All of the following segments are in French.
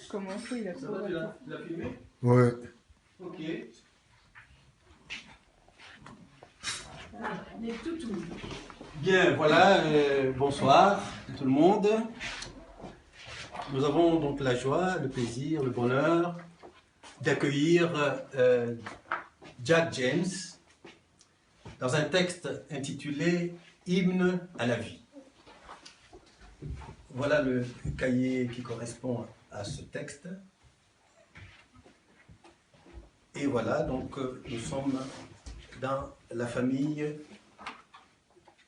Comment ça, il a Ça va, tu l'as filmé? Ouais. Ok. Bien, voilà, bonsoir tout le monde. Nous avons donc la joie, le plaisir, le bonheur d'accueillir Jack James dans un texte intitulé « Hymne à la vie ». Voilà le cahier qui correspond à ce texte. Et voilà, donc nous sommes dans la famille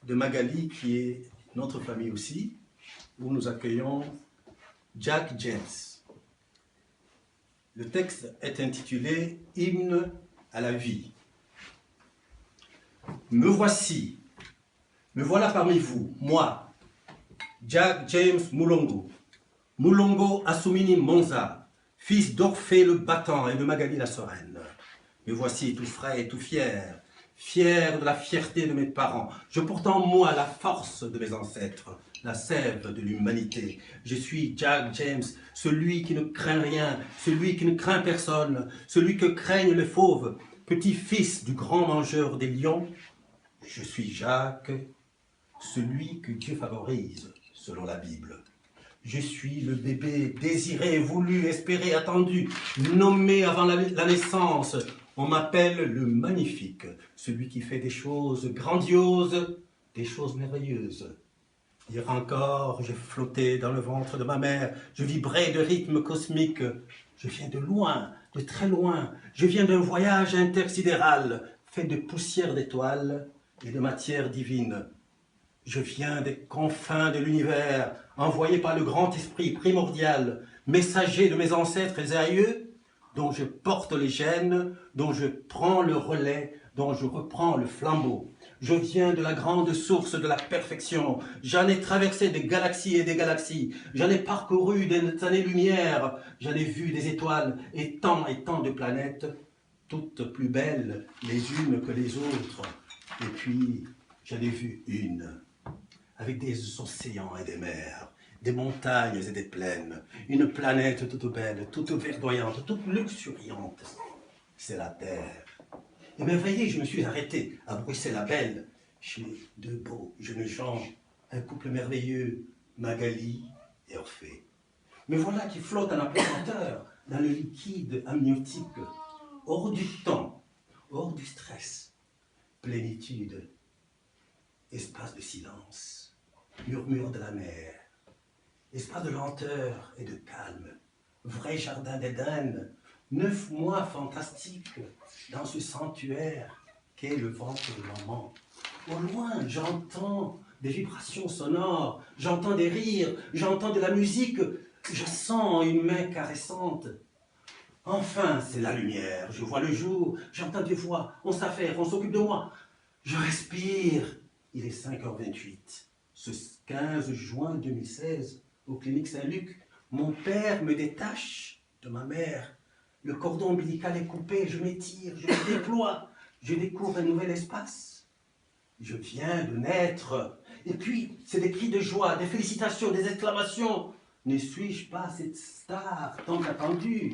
de Magali, qui est notre famille aussi, où nous accueillons Jack James. Le texte est intitulé « Hymne à la vie ». Me voici, me voilà parmi vous, moi, Jack James Mulongo, Mulongo Assoumini Monza, fils d'Orphée le battant et de Magali la sereine. Me voici tout frais et tout fier, fier de la fierté de mes parents. Je porte en moi la force de mes ancêtres, la sève de l'humanité. Je suis Jack James, celui qui ne craint rien, celui qui ne craint personne, celui que craignent les fauves, petit-fils du grand mangeur des lions. Je suis Jacques, celui que Dieu favorise, selon la Bible. Je suis le bébé désiré, voulu, espéré, attendu, nommé avant la naissance. On m'appelle le magnifique, celui qui fait des choses grandioses, des choses merveilleuses. Hier encore, je flottais dans le ventre de ma mère, je vibrais de rythmes cosmiques. Je viens de loin, de très loin, je viens d'un voyage intersidéral, fait de poussière d'étoiles et de matière divine. Je viens des confins de l'univers, envoyé par le grand esprit primordial, messager de mes ancêtres et aïeux, dont je porte les gènes, dont je prends le relais, dont je reprends le flambeau. Je viens de la grande source de la perfection. J'en ai traversé des galaxies et des galaxies. J'en ai parcouru des années-lumière. J'en ai vu des étoiles et tant de planètes, toutes plus belles les unes que les autres. Et puis, j'en ai vu une, avec des océans et des mers, des montagnes et des plaines, une planète toute belle, toute verdoyante, toute luxuriante. C'est la Terre. Et bien, voyez, je me suis arrêté à Bruxelles-la-Belle, chez deux beaux jeunes gens, un couple merveilleux, Magali et Orphée. Mais voilà qui flotte en apesanteur dans le liquide amniotique, hors du temps, hors du stress, plénitude, espace de silence, murmure de la mer, espace de lenteur et de calme, vrai jardin d'Éden, 9 mois fantastiques dans ce sanctuaire qu'est le ventre de maman. Au loin, j'entends des vibrations sonores, j'entends des rires, j'entends de la musique, je sens une main caressante. Enfin, c'est la lumière, je vois le jour, j'entends des voix, on s'affaire, on s'occupe de moi. Je respire. Il est 5h28. Ce 15 juin 2016, aux cliniques Saint-Luc, mon père me détache de ma mère. Le cordon ombilical est coupé, je m'étire, je me déploie, je découvre un nouvel espace. Je viens de naître. Et puis, c'est des cris de joie, des félicitations, des exclamations. Ne suis-je pas cette star tant attendue?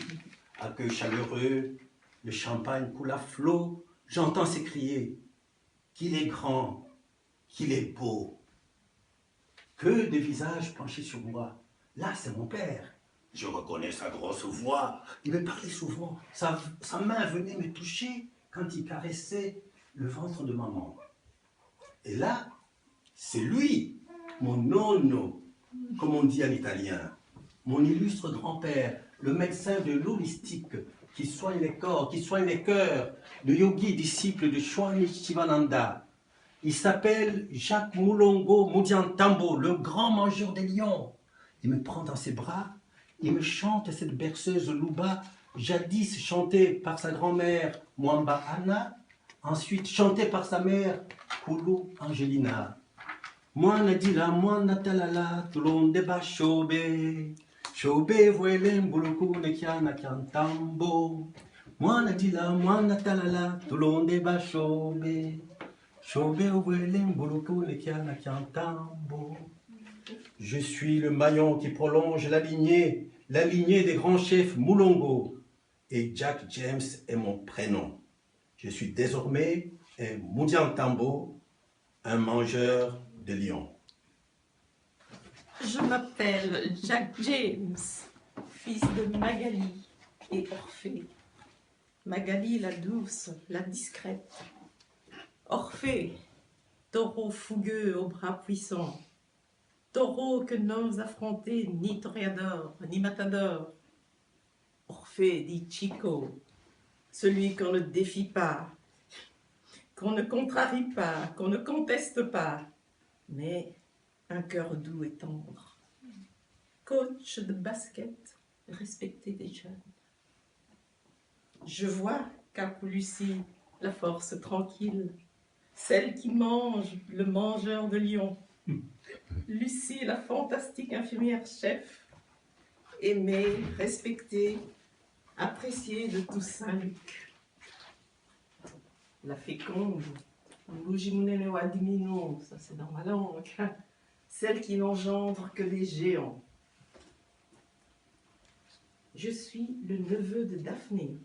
Accueil chaleureux, le champagne coule à flot, j'entends s'écrier qu'il est grand, qu'il est beau. Que de visages penchés sur moi. Là, c'est mon père. Je reconnais sa grosse voix. Il me parlait souvent. Sa main venait me toucher quand il caressait le ventre de maman. Et là, c'est lui, mon nonno, comme on dit en italien. Mon illustre grand-père, le médecin de l'holistique, qui soigne les corps, qui soigne les cœurs, le yogi disciple de Swami Shivananda. Il s'appelle Jacques Mulongo Mudiantambo, le grand mangeur des lions. Il me prend dans ses bras, il me chante cette berceuse Luba, jadis chantée par sa grand-mère Mwamba Anna, ensuite chantée par sa mère Kulu Angelina. Mwana dila mwana talala, tulonde ba shobe. Shobe voele mbuluku ne kiana kiantambo. Mwana dila, mwana talala, tout le monde va chober. Chober au mbuluku le kiana kiantambo. Je suis le maillon qui prolonge la lignée des grands chefs Moulongo. Et Jack James est mon prénom. Je suis désormais un Moudiantambo, un mangeur de lions. Je m'appelle Jack James, fils de Magali et Orphée. Magali la douce, la discrète. Orphée, taureau fougueux aux bras puissants. Taureau que n'ose affronter ni toréador, ni matador. Orphée dit Chico, celui qu'on ne défie pas, qu'on ne contrarie pas, qu'on ne conteste pas, mais un cœur doux et tendre. Coach de basket, respecté des jeunes. Je vois Capou Lucie, la force tranquille, celle qui mange, le mangeur de lions. Lucie, la fantastique infirmière chef, aimée, respectée, appréciée de tout Saint-Luc. La féconde, ça c'est dans ma langue, celle qui n'engendre que des géants. Je suis le neveu de Daphné.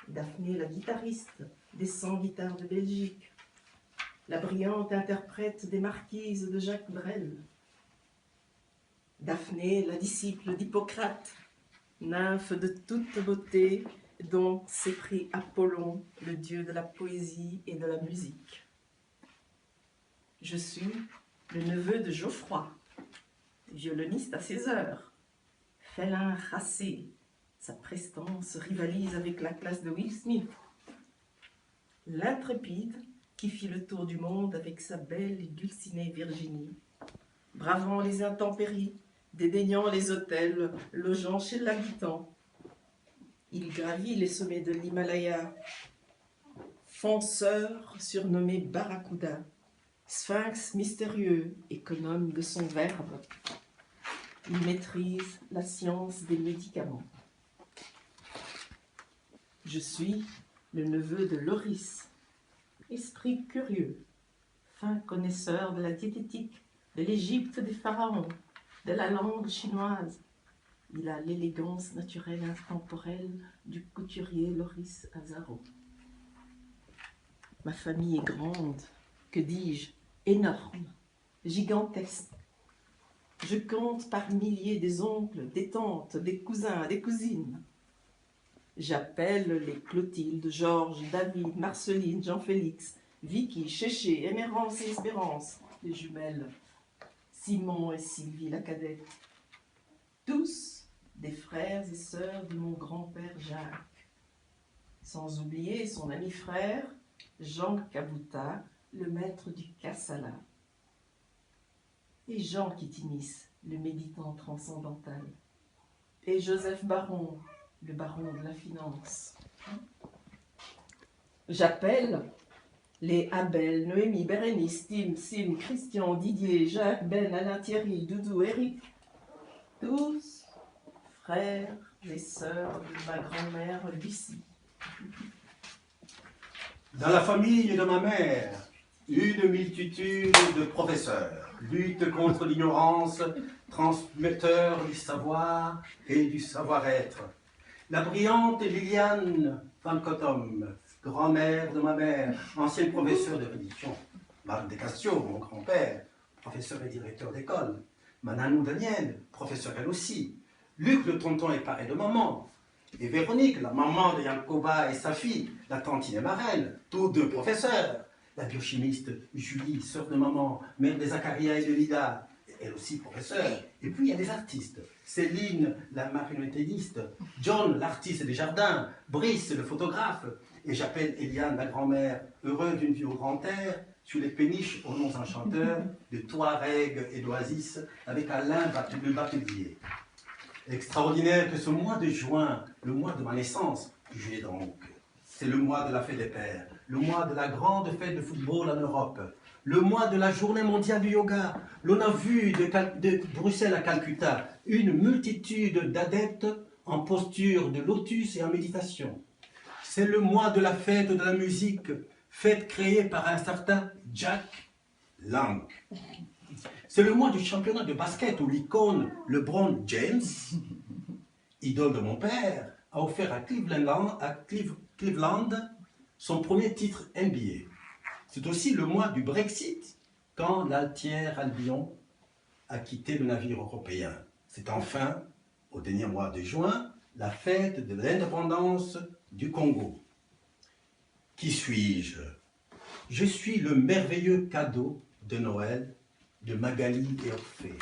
Daphné, la guitariste des 100 guitares de Belgique. La brillante interprète des marquises de Jacques Brel. Daphné, la disciple d'Hippocrate, nymphe de toute beauté, dont s'est pris Apollon, le dieu de la poésie et de la musique. Je suis le neveu de Geoffroy, violoniste à ses heures, félin racé, sa prestance rivalise avec la classe de Will Smith. L'intrépide qui fit le tour du monde avec sa belle et dulcinée Virginie, bravant les intempéries, dédaignant les hôtels, logeant chez l'habitant. Il gravit les sommets de l'Himalaya, fonceur surnommé Barracuda, sphinx mystérieux, économe de son verbe. Il maîtrise la science des médicaments. Je suis le neveu de Loris, esprit curieux, fin connaisseur de la diététique, de l'Égypte des pharaons, de la langue chinoise. Il a l'élégance naturelle et intemporelle du couturier Loris Azaro. Ma famille est grande, que dis-je, énorme, gigantesque. Je compte par milliers des oncles, des tantes, des cousins, des cousines. J'appelle les Clotilde, Georges, David, Marceline, Jean-Félix, Vicky, Chéché, Émérance et Espérance, les jumelles, Simon et Sylvie la cadette. Tous des frères et sœurs de mon grand-père Jacques. Sans oublier son ami frère, Jean Cabouta, le maître du Kassala. Et Jean Kitinis, le méditant transcendantal. Et Joseph Baron, le baron de la finance. J'appelle les Abel, Noémie, Bérénice, Tim, Sim, Christian, Didier, Jacques, Ben, Alain, Thierry, Doudou, Eric, tous frères et sœurs de ma grand-mère Lucie. Dans la famille de ma mère, une multitude de professeurs luttent contre l'ignorance, transmetteurs du savoir et du savoir-être. La brillante Liliane Van Cottom, grand-mère de ma mère, ancienne professeure de religion. Marc Descastiaux, mon grand-père, professeur et directeur d'école. Mananou Daniel, professeur elle aussi. Luc le tonton et paré de maman. Et Véronique, la maman de Yankoba et sa fille, la tantine et marraine, tous deux professeurs. La biochimiste Julie, sœur de maman, mère de Zacharia et de Lida, elle aussi professeure. Et puis il y a des artistes. Céline, la marionnettiste, John, l'artiste des jardins, Brice, le photographe. Et j'appelle Eliane, la grand-mère, heureuse d'une vie au grand air, sur les péniches aux noms enchanteurs de Touareg et d'Oasis, avec Alain le batelier. Extraordinaire que ce mois de juin, le mois de ma naissance, juillet donc, c'est le mois de la fête des pères, le mois de la grande fête de football en Europe, le mois de la journée mondiale du yoga. L'on a vu de Bruxelles à Calcutta une multitude d'adeptes en posture de lotus et en méditation. C'est le mois de la fête de la musique, fête créée par un certain Jack Lang. C'est le mois du championnat de basket où l'icône LeBron James, idole de mon père, a offert à Cleveland son premier titre NBA. C'est aussi le mois du Brexit, quand l'Altière Albion a quitté le navire européen. C'est enfin, au dernier mois de juin, la fête de l'indépendance du Congo. Qui suis-je? Je suis le merveilleux cadeau de Noël de Magali et Orphée.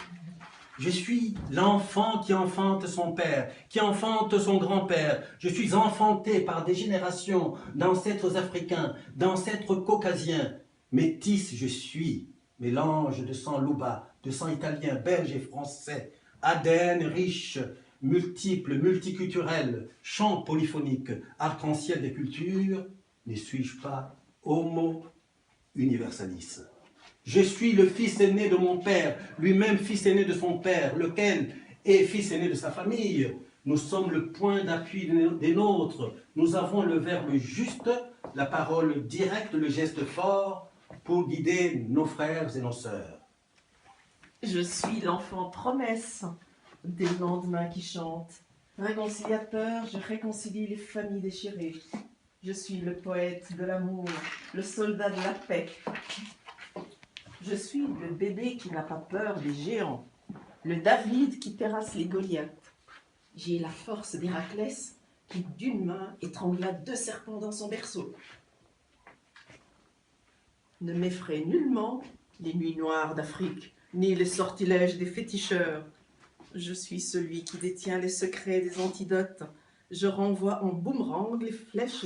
Je suis l'enfant qui enfante son père, qui enfante son grand-père. Je suis enfanté par des générations d'ancêtres africains, d'ancêtres caucasiens. Métis je suis, mélange de sang louba, de sang italien, belge et français, ADN riche, multiple, multiculturel, chant polyphonique, arc-en-ciel des cultures. Ne suis-je pas homo universalis? Je suis le fils aîné de mon père, lui-même fils aîné de son père, lequel est fils aîné de sa famille. Nous sommes le point d'appui des nôtres. Nous avons le verbe juste, la parole directe, le geste fort pour guider nos frères et nos sœurs. Je suis l'enfant promesse des lendemains qui chantent. Réconciliateur, je réconcilie les familles déchirées. Je suis le poète de l'amour, le soldat de la paix. Je suis le bébé qui n'a pas peur des géants, le David qui terrasse les Goliaths. J'ai la force d'Héraclès qui, d'une main, étrangla 2 serpents dans son berceau. Ne m'effraie nullement les nuits noires d'Afrique, ni les sortilèges des féticheurs. Je suis celui qui détient les secrets des antidotes. Je renvoie en boomerang les flèches